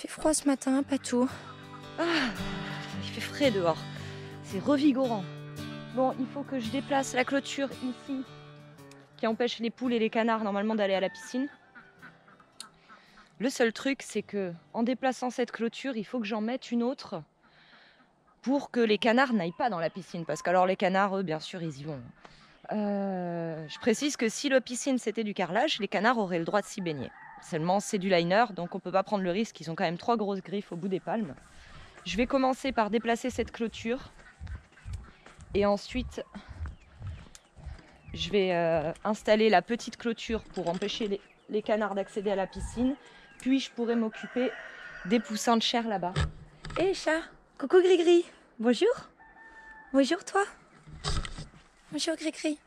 fait froid ce matin, pas tout. Ah, il fait frais dehors. C'est revigorant. Bon, il faut que je déplace la clôture ici qui empêche les poules et les canards normalement d'aller à la piscine. Le seul truc, c'est que en déplaçant cette clôture, il faut que j'en mette une autre pour que les canards n'aillent pas dans la piscine. Parce qu'alors les canards, eux, bien sûr, ils y vont. Je précise que si la piscine c'était du carrelage, les canards auraient le droit de s'y baigner. Seulement c'est du liner, donc on peut pas prendre le risque, ils ont quand même 3 grosses griffes au bout des palmes. Je vais commencer par déplacer cette clôture et ensuite je vais installer la petite clôture pour empêcher les canards d'accéder à la piscine. Puis je pourrai m'occuper des poussins de chair là-bas. Hé chat, coucou Gris-Gris, bonjour. Bonjour toi. Bonjour Gris-Gris.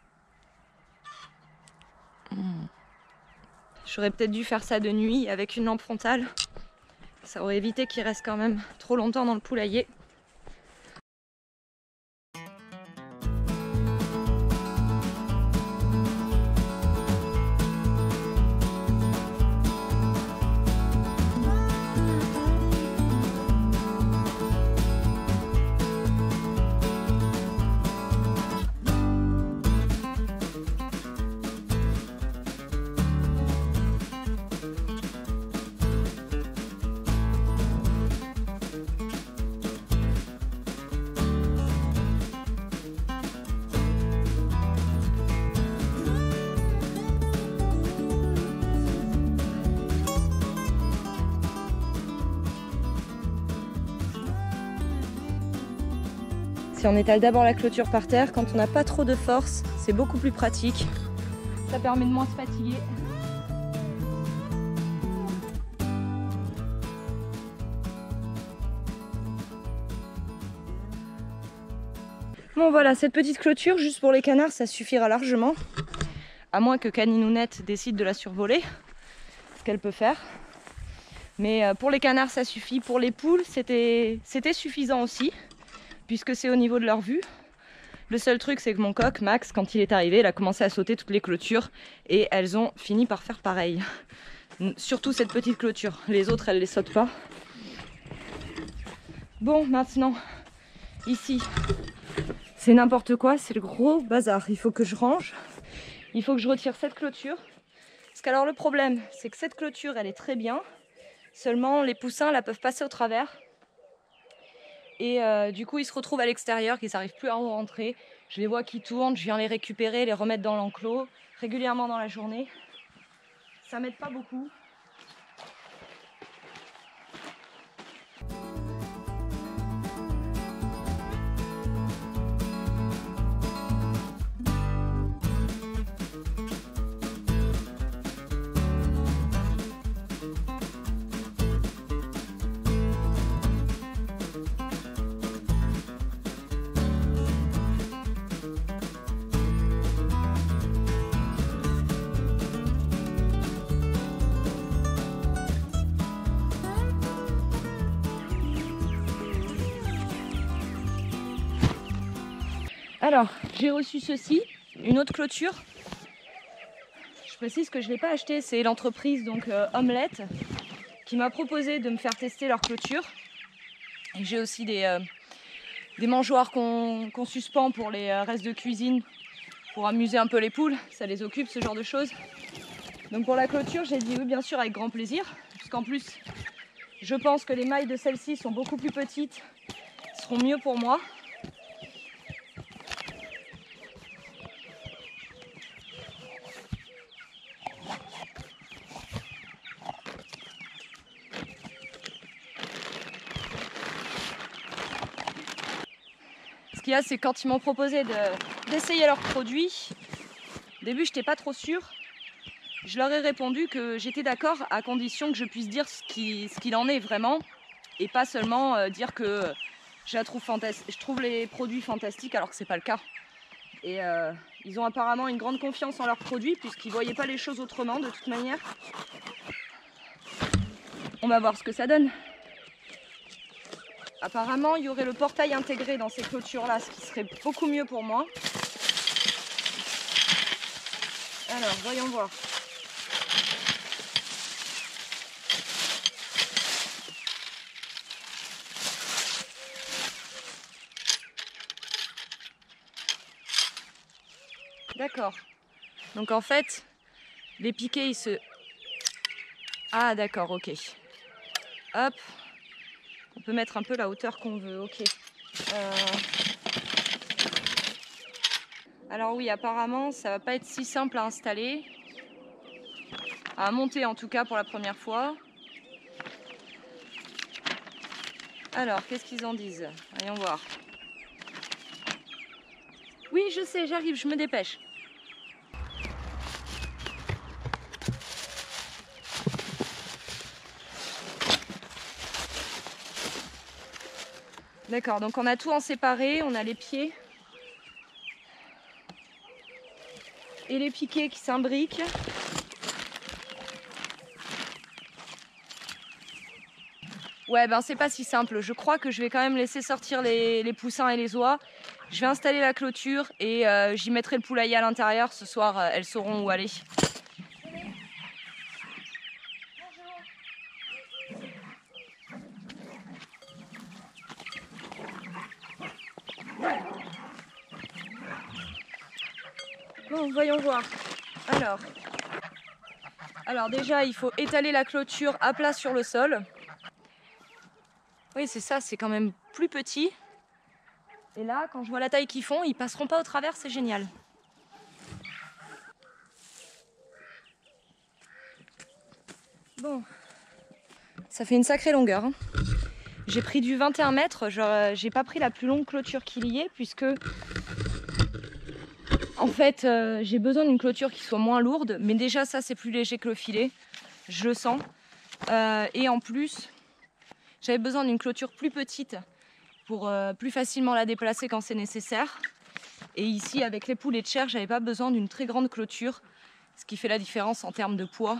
J'aurais peut-être dû faire ça de nuit avec une lampe frontale. Ça aurait évité qu'il reste quand même trop longtemps dans le poulailler. Si on étale d'abord la clôture par terre, quand on n'a pas trop de force, c'est beaucoup plus pratique. Ça permet de moins se fatiguer. Bon voilà, cette petite clôture, juste pour les canards, ça suffira largement. À moins que Caninounette décide de la survoler, ce qu'elle peut faire. Mais pour les canards, ça suffit. Pour les poules, c'était suffisant aussi, puisque c'est au niveau de leur vue. Le seul truc, c'est que mon coq, Max, quand il est arrivé, il a commencé à sauter toutes les clôtures et elles ont fini par faire pareil. Surtout cette petite clôture. Les autres, elles les sautent pas. Bon, maintenant, ici, c'est n'importe quoi, c'est le gros bazar. Il faut que je range, il faut que je retire cette clôture. Parce qu'alors le problème, c'est que cette clôture, elle est très bien. Seulement, les poussins la peuvent passer au travers. Et du coup, ils se retrouvent à l'extérieur, qu'ils n'arrivent plus à rentrer. Je les vois qui tournent, je viens les récupérer, les remettre dans l'enclos régulièrement dans la journée. Ça m'aide pas beaucoup. Alors, j'ai reçu ceci, une autre clôture. Je précise que je ne l'ai pas acheté, c'est l'entreprise donc Omelette qui m'a proposé de me faire tester leur clôture. Et j'ai aussi des mangeoires qu'on suspend pour les restes de cuisine, pour amuser un peu les poules, ça les occupe ce genre de choses. Donc pour la clôture, j'ai dit oui bien sûr avec grand plaisir, puisqu'en plus je pense que les mailles de celle-ci sont beaucoup plus petites, seront mieux pour moi. Ce qu'il y a, c'est quand ils m'ont proposé d'essayer leurs produits, au début je n'étais pas trop sûre. Je leur ai répondu que j'étais d'accord à condition que je puisse dire ce qu'il en est vraiment et pas seulement dire que je trouve les produits fantastiques alors que c'est pas le cas. Et ils ont apparemment une grande confiance en leurs produits puisqu'ils ne voyaient pas les choses autrement de toute manière. On va voir ce que ça donne. Apparemment, il y aurait le portail intégré dans ces clôtures-là, ce qui serait beaucoup mieux pour moi. Alors, voyons voir. D'accord. Donc en fait, les piquets, ils se... Ah d'accord, ok. Hop. On peut mettre un peu la hauteur qu'on veut, ok. Alors oui, apparemment, ça va pas être si simple à installer. À monter en tout cas pour la première fois. Alors, qu'est-ce qu'ils en disent? Voyons voir. Oui, je sais, j'arrive, je me dépêche. D'accord, donc on a tout en séparé, on a les pieds et les piquets qui s'imbriquent. Ouais, ben c'est pas si simple. Je crois que je vais quand même laisser sortir les poussins et les oies. Je vais installer la clôture et j'y mettrai le poulailler à l'intérieur. Ce soir, elles sauront où aller. Bon, voyons voir. Alors déjà, il faut étaler la clôture à plat sur le sol. Oui, c'est ça, c'est quand même plus petit. Et là, quand je vois la taille qu'ils font, ils passeront pas au travers, c'est génial. Bon, ça fait une sacrée longueur. Hein. J'ai pris du 21 mètres, j'ai pas pris la plus longue clôture qu'il y ait, puisque en fait, j'ai besoin d'une clôture qui soit moins lourde, mais déjà ça c'est plus léger que le filet, je le sens. Et en plus, j'avais besoin d'une clôture plus petite pour plus facilement la déplacer quand c'est nécessaire. Et ici, avec les poules et de chair, j'avais pas besoin d'une très grande clôture, ce qui fait la différence en termes de poids.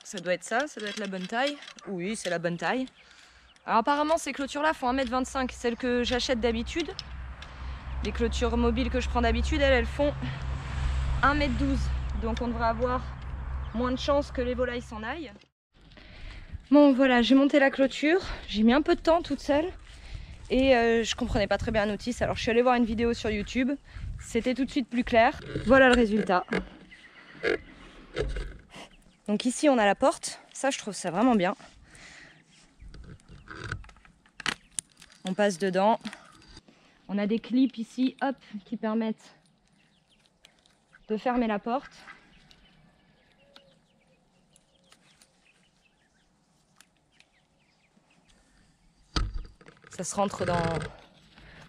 Ça doit être ça, ça doit être la bonne taille. Oui, c'est la bonne taille. Alors apparemment, ces clôtures-là font 1,25 m, celles que j'achète d'habitude. Les clôtures mobiles que je prends d'habitude, elles font 1,12 m. Donc on devrait avoir moins de chances que les volailles s'en aillent. Bon voilà, j'ai monté la clôture. J'ai mis un peu de temps toute seule. Et je comprenais pas très bien la notice. Alors je suis allée voir une vidéo sur YouTube. C'était tout de suite plus clair. Voilà le résultat. Donc ici on a la porte. Ça je trouve ça vraiment bien. On passe dedans. On a des clips ici, hop, qui permettent de fermer la porte. Ça se rentre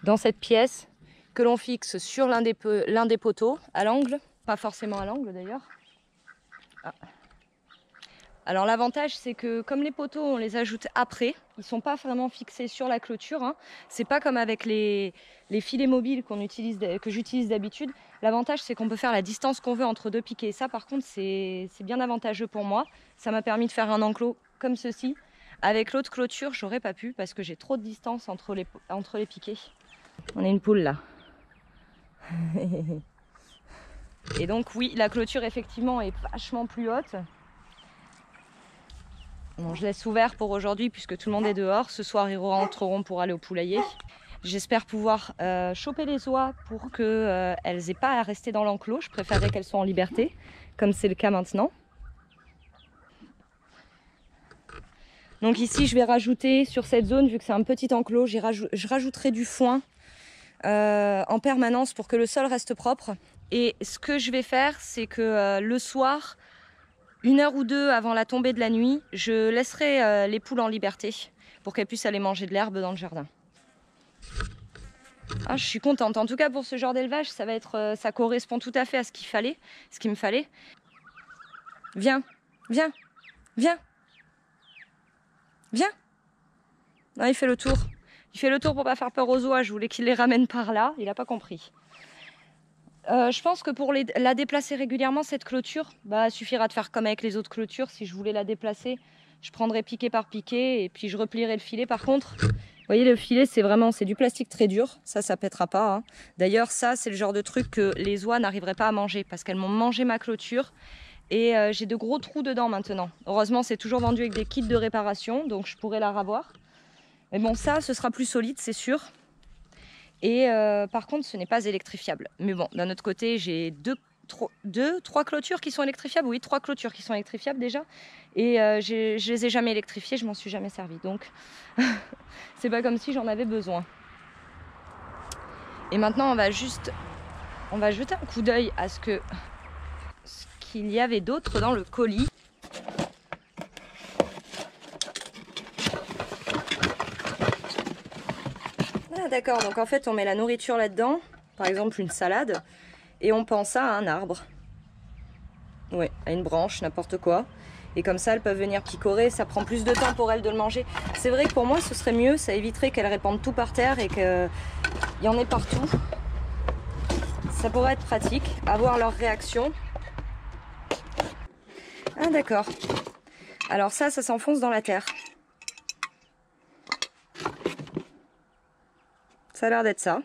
dans cette pièce que l'on fixe sur l'un des poteaux, à l'angle. Pas forcément à l'angle d'ailleurs. Ah. Alors l'avantage c'est que comme les poteaux on les ajoute après, ils ne sont pas vraiment fixés sur la clôture. Hein. C'est pas comme avec les filets mobiles que j'utilise d'habitude. L'avantage c'est qu'on peut faire la distance qu'on veut entre deux piquets. Ça par contre c'est bien avantageux pour moi. Ça m'a permis de faire un enclos comme ceci. Avec l'autre clôture j'aurais pas pu parce que j'ai trop de distance entre les piquets. On a une poule là. Et donc oui, la clôture effectivement est vachement plus haute. Bon, je laisse ouvert pour aujourd'hui puisque tout le monde est dehors. Ce soir, ils rentreront pour aller au poulailler. J'espère pouvoir choper les oies pour qu'elles n'aient pas à rester dans l'enclos. Je préférerais qu'elles soient en liberté, comme c'est le cas maintenant. Donc ici, je vais rajouter sur cette zone, vu que c'est un petit enclos, je rajouterai du foin en permanence pour que le sol reste propre. Et ce que je vais faire, c'est que le soir, 1 heure ou 2 avant la tombée de la nuit, je laisserai les poules en liberté pour qu'elles puissent aller manger de l'herbe dans le jardin. Ah, je suis contente. En tout cas, pour ce genre d'élevage, ça correspond tout à fait à ce qu'il me fallait. Viens, viens, viens, viens. Non, il fait le tour. Il fait le tour pour pas faire peur aux oies. Je voulais qu'il les ramène par là. Il n'a pas compris. Je pense que pour la déplacer régulièrement, cette clôture, il suffira de faire comme avec les autres clôtures. Si je voulais la déplacer, je prendrais piquet par piquet et puis je replierai le filet. Par contre, vous voyez, le filet, c'est du plastique très dur. Ça pètera pas. Hein. D'ailleurs, ça, c'est le genre de truc que les oies n'arriveraient pas à manger parce qu'elles m'ont mangé ma clôture. Et j'ai de gros trous dedans maintenant. Heureusement, c'est toujours vendu avec des kits de réparation, donc je pourrais la ravoir. Mais bon, ça, ce sera plus solide, c'est sûr. Et par contre, ce n'est pas électrifiable. Mais bon, d'un autre côté, j'ai trois clôtures qui sont électrifiables. Oui, 3 clôtures qui sont électrifiables déjà. Et je les ai jamais électrifiées, je m'en suis jamais servi. Donc, c'est pas comme si j'en avais besoin. Et maintenant, on va jeter un coup d'œil à ce qu'il y avait d'autre dans le colis. Ah d'accord, donc en fait on met la nourriture là-dedans, par exemple une salade, et on pend ça à un arbre. Ouais, à une branche, n'importe quoi. Et comme ça elles peuvent venir picorer, ça prend plus de temps pour elles de le manger. C'est vrai que pour moi ce serait mieux, ça éviterait qu'elles répandent tout par terre et qu'il y en ait partout. Ça pourrait être pratique, avoir leur réaction. Ah d'accord. Alors ça s'enfonce dans la terre. Ça a l'air d'être ça.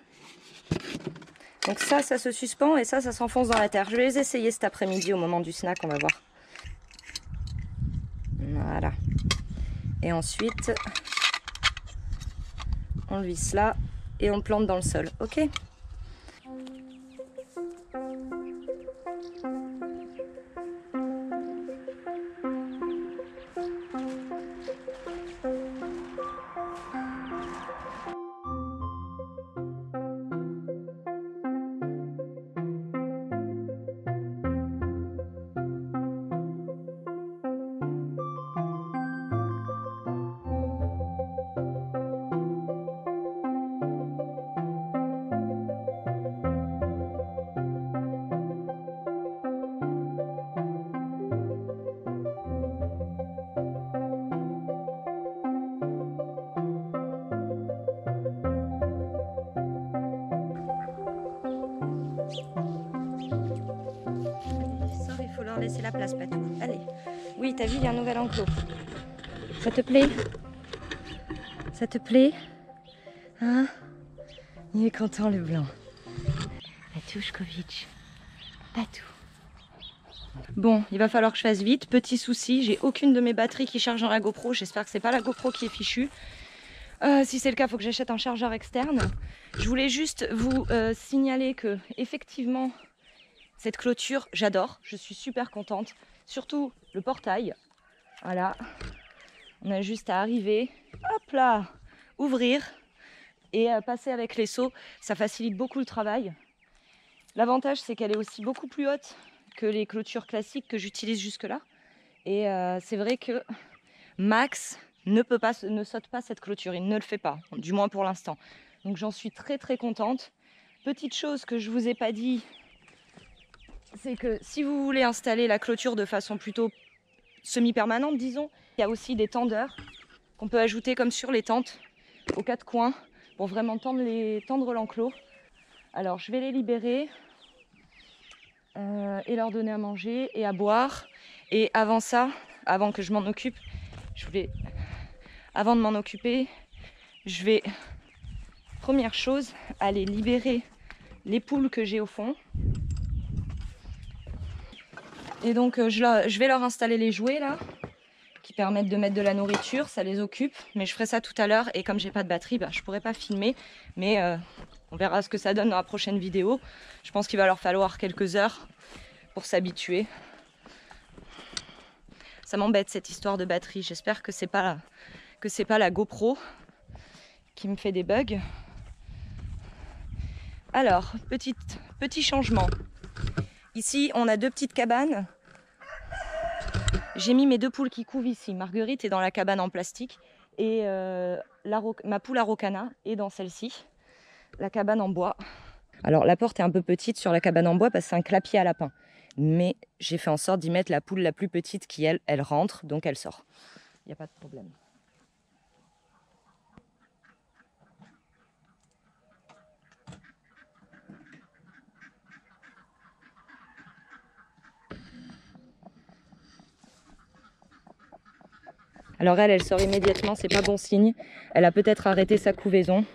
Donc ça se suspend et ça s'enfonce dans la terre. Je vais les essayer cet après-midi au moment du snack, on va voir. Voilà. Et ensuite, on le visse là et on le plante dans le sol. Ok ? Laisser la place, Patou. Allez. Oui, t'as vu, il y a un nouvel enclos. Ça te plaît? Ça te plaît? Hein? Il est content, le blanc. Patouchkovic. Patou. Bon, il va falloir que je fasse vite. Petit souci, j'ai aucune de mes batteries qui charge dans la GoPro. J'espère que c'est pas la GoPro qui est fichue. Si c'est le cas, il faut que j'achète un chargeur externe. Je voulais juste vous signaler que, effectivement, cette clôture, j'adore, je suis super contente. Surtout le portail. Voilà. On a juste à arriver, hop là, ouvrir et passer avec les seaux. Ça facilite beaucoup le travail. L'avantage, c'est qu'elle est aussi beaucoup plus haute que les clôtures classiques que j'utilise jusque-là. Et c'est vrai que Max ne saute pas cette clôture, il ne le fait pas, du moins pour l'instant. Donc j'en suis très très contente. Petite chose que je ne vous ai pas dit, c'est que si vous voulez installer la clôture de façon plutôt semi-permanente, disons, il y a aussi des tendeurs qu'on peut ajouter comme sur les tentes, aux 4 coins, pour vraiment tendre l'enclos. Alors je vais les libérer et leur donner à manger et à boire. Et avant ça, avant que je m'en occupe, avant de m'en occuper, je vais, première chose, aller libérer les poules que j'ai au fond. Et donc je vais leur installer les jouets là, qui permettent de mettre de la nourriture, ça les occupe. Mais je ferai ça tout à l'heure et comme j'ai pas de batterie, je pourrai pas filmer. Mais on verra ce que ça donne dans la prochaine vidéo. Je pense qu'il va leur falloir quelques heures pour s'habituer. Ça m'embête cette histoire de batterie. J'espère que c'est pas la GoPro qui me fait des bugs. Alors, petit changement. Ici, on a 2 petites cabanes. J'ai mis mes 2 poules qui couvent ici. Marguerite est dans la cabane en plastique et ma poule araucana est dans celle-ci, la cabane en bois. Alors, la porte est un peu petite sur la cabane en bois parce que c'est un clapier à lapin. Mais j'ai fait en sorte d'y mettre la poule la plus petite qui, elle rentre, donc elle sort. Il n'y a pas de problème. Alors elle sort immédiatement, c'est pas bon signe. Elle a peut-être arrêté sa couvaison.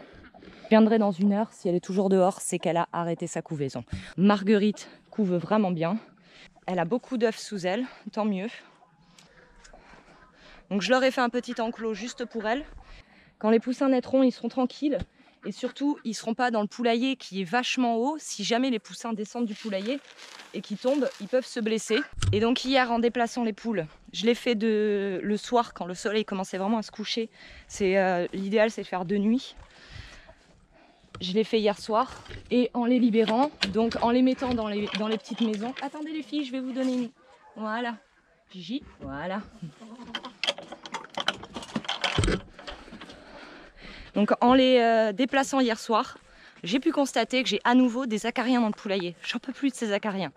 Je viendrai dans 1 heure, si elle est toujours dehors, c'est qu'elle a arrêté sa couvaison. Marguerite couve vraiment bien. Elle a beaucoup d'œufs sous elle, tant mieux. Donc je leur ai fait un petit enclos juste pour elle. Quand les poussins naîtront, ils seront tranquilles. Et surtout, ils ne seront pas dans le poulailler qui est vachement haut. Si jamais les poussins descendent du poulailler et qu'ils tombent, ils peuvent se blesser. Et donc hier, en déplaçant les poules, je l'ai fait le soir quand le soleil commençait vraiment à se coucher. L'idéal, c'est de faire de nuit. Je l'ai fait hier soir. Et en les libérant, donc en les mettant dans les petites maisons. Attendez les filles, je vais vous donner une. Voilà. Gigi, voilà. Donc en les déplaçant hier soir, j'ai pu constater que j'ai à nouveau des acariens dans le poulailler. J'en peux plus de ces acariens.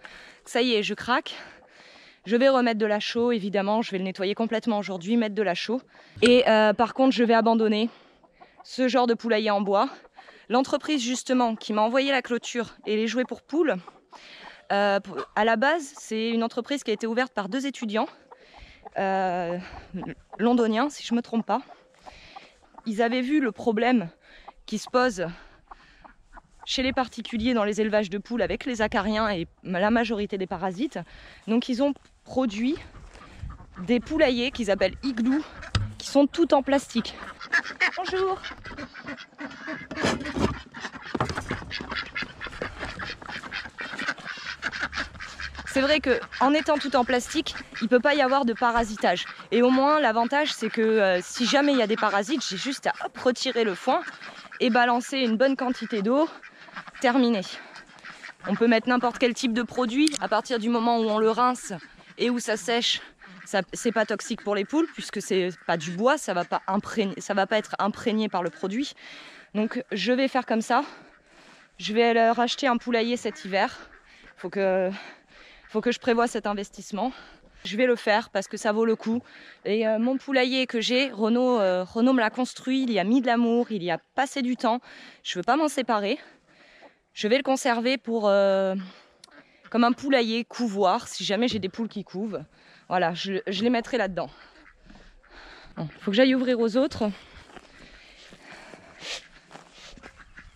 Ça y est, je craque. Je vais remettre de la chaux, évidemment. Je vais le nettoyer complètement aujourd'hui, mettre de la chaux. Et par contre, je vais abandonner ce genre de poulailler en bois. L'entreprise justement qui m'a envoyé la clôture et les jouets pour poules, à la base, c'est une entreprise qui a été ouverte par 2 étudiants londoniens, si je ne me trompe pas. Ils avaient vu le problème qui se pose chez les particuliers dans les élevages de poules avec les acariens et la majorité des parasites. Donc ils ont produit des poulaillers qu'ils appellent igloo, qui sont tout en plastique. Bonjour. C'est vrai qu'en étant tout en plastique, il ne peut pas y avoir de parasitage. Et au moins, l'avantage, c'est que si jamais il y a des parasites, j'ai juste à retirer le foin et balancer une bonne quantité d'eau. Terminé. On peut mettre n'importe quel type de produit. À partir du moment où on le rince et où ça sèche, c'est pas toxique pour les poules puisque c'est pas du bois, ça va pas être imprégné par le produit. Donc je vais faire comme ça. Je vais leur acheter un poulailler cet hiver. Faut que je prévoie cet investissement. Je vais le faire parce que ça vaut le coup. Et mon poulailler que j'ai, Renaud me l'a construit, il y a mis de l'amour, il y a passé du temps. Je ne veux pas m'en séparer. Je vais le conserver comme un poulailler couvoir, si jamais j'ai des poules qui couvent. Voilà, je les mettrai là-dedans. Bon, faut que j'aille ouvrir aux autres.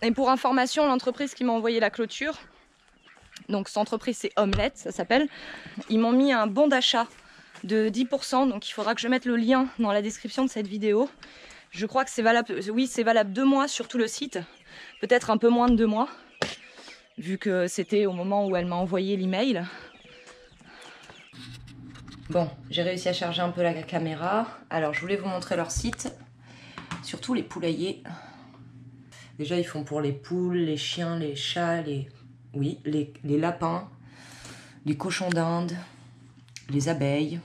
Et pour information, l'entreprise qui m'a envoyé la clôture, donc cette entreprise c'est Omelette, ça s'appelle. Ils m'ont mis un bon d'achat de 10%, donc il faudra que je mette le lien dans la description de cette vidéo. Je crois que c'est valable, oui c'est valable 2 mois sur tout le site, peut-être un peu moins de 2 mois, vu que c'était au moment où elle m'a envoyé l'email. Bon, j'ai réussi à charger un peu la caméra. Alors je voulais vous montrer leur site, surtout les poulaillers. Déjà ils font pour les poules, les chiens, les chats, les lapins, les cochons d'Inde, les abeilles.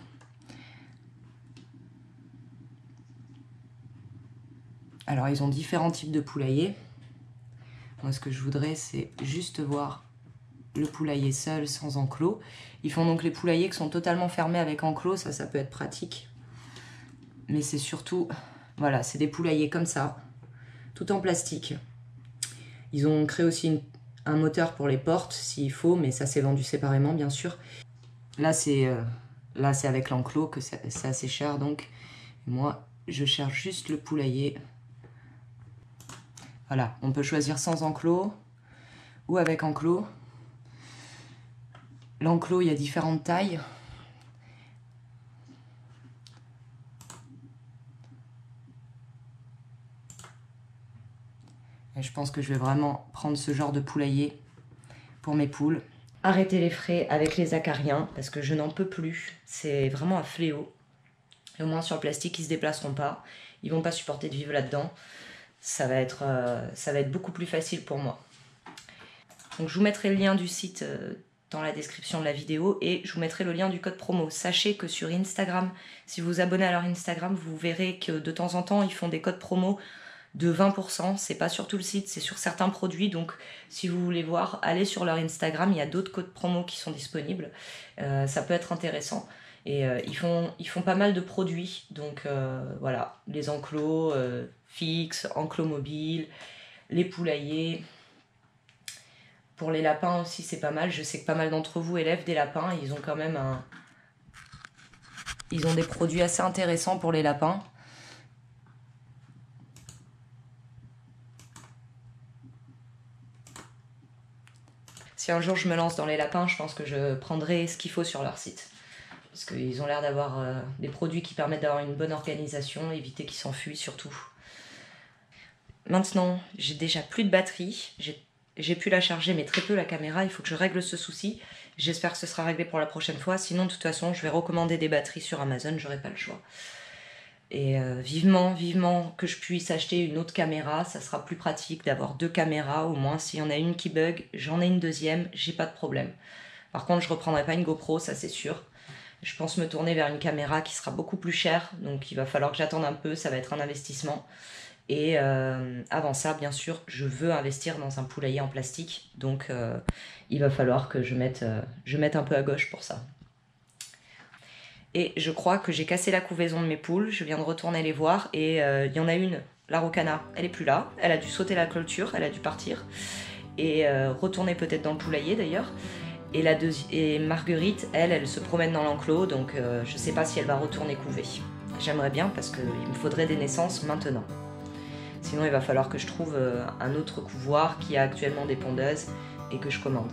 Alors ils ont différents types de poulaillers. Moi ce que je voudrais c'est juste voir le poulailler seul sans enclos. Ils font donc les poulaillers qui sont totalement fermés avec enclos, ça peut être pratique. Mais c'est surtout, voilà, c'est des poulaillers comme ça, tout en plastique. Ils ont créé aussi un moteur pour les portes s'il faut, mais ça c'est vendu séparément bien sûr. Là c'est avec l'enclos que c'est assez cher, donc moi je cherche juste le poulailler. Voilà, on peut choisir sans enclos ou avec enclos. L'enclos, il y a différentes tailles. Et je pense que je vais vraiment prendre ce genre de poulailler pour mes poules. Arrêter les frais avec les acariens parce que je n'en peux plus. C'est vraiment un fléau. Et au moins sur le plastique, ils ne se déplaceront pas. Ils ne vont pas supporter de vivre là-dedans. Ça va être beaucoup plus facile pour moi. Donc je vous mettrai le lien du site dans la description de la vidéo et je vous mettrai le lien du code promo. Sachez que sur Instagram, si vous vous abonnez à leur Instagram, vous verrez que de temps en temps, ils font des codes promo de 20%. C'est pas sur tout le site, c'est sur certains produits. Donc si vous voulez voir, allez sur leur Instagram, il y a d'autres codes promo qui sont disponibles. Ça peut être intéressant. Et ils font pas mal de produits. Donc voilà, les enclos fixes, enclos mobiles, les poulaillers. Pour les lapins aussi, c'est pas mal. Je sais que pas mal d'entre vous élèvent des lapins. Ils ont quand même ils ont des produits assez intéressants pour les lapins. Si un jour je me lance dans les lapins, je pense que je prendrai ce qu'il faut sur leur site. Parce qu'ils ont l'air d'avoir des produits qui permettent d'avoir une bonne organisation, éviter qu'ils s'enfuient surtout. maintenant j'ai déjà plus de batterie, j'ai pu la charger mais très peu la caméra, il faut que je règle ce souci. J'espère que ce sera réglé pour la prochaine fois, sinon de toute façon je vais recommander des batteries sur Amazon, j'aurai pas le choix. Et vivement que je puisse acheter une autre caméra, ça sera plus pratique d'avoir 2 caméras, au moins s'il y en a une qui bug, j'en ai une deuxième, j'ai pas de problème. Par contre je reprendrai pas une GoPro, ça c'est sûr. Je pense me tourner vers une caméra qui sera beaucoup plus chère, donc il va falloir que j'attende un peu, ça va être un investissement. Et avant ça, bien sûr, je veux investir dans un poulailler en plastique, donc il va falloir que je mette un peu à gauche pour ça. Et je crois que j'ai cassé la couvaison de mes poules, je viens de retourner les voir, et il y en a une, la Rocana, elle est plus là, elle a dû sauter la clôture, elle a dû partir, et retourner peut-être dans le poulailler d'ailleurs. Et Marguerite, elle se promène dans l'enclos, donc je sais pas si elle va retourner couver. J'aimerais bien parce qu'il me faudrait des naissances maintenant. Sinon il va falloir que je trouve un autre couvoir qui a actuellement des pondeuses et que je commande.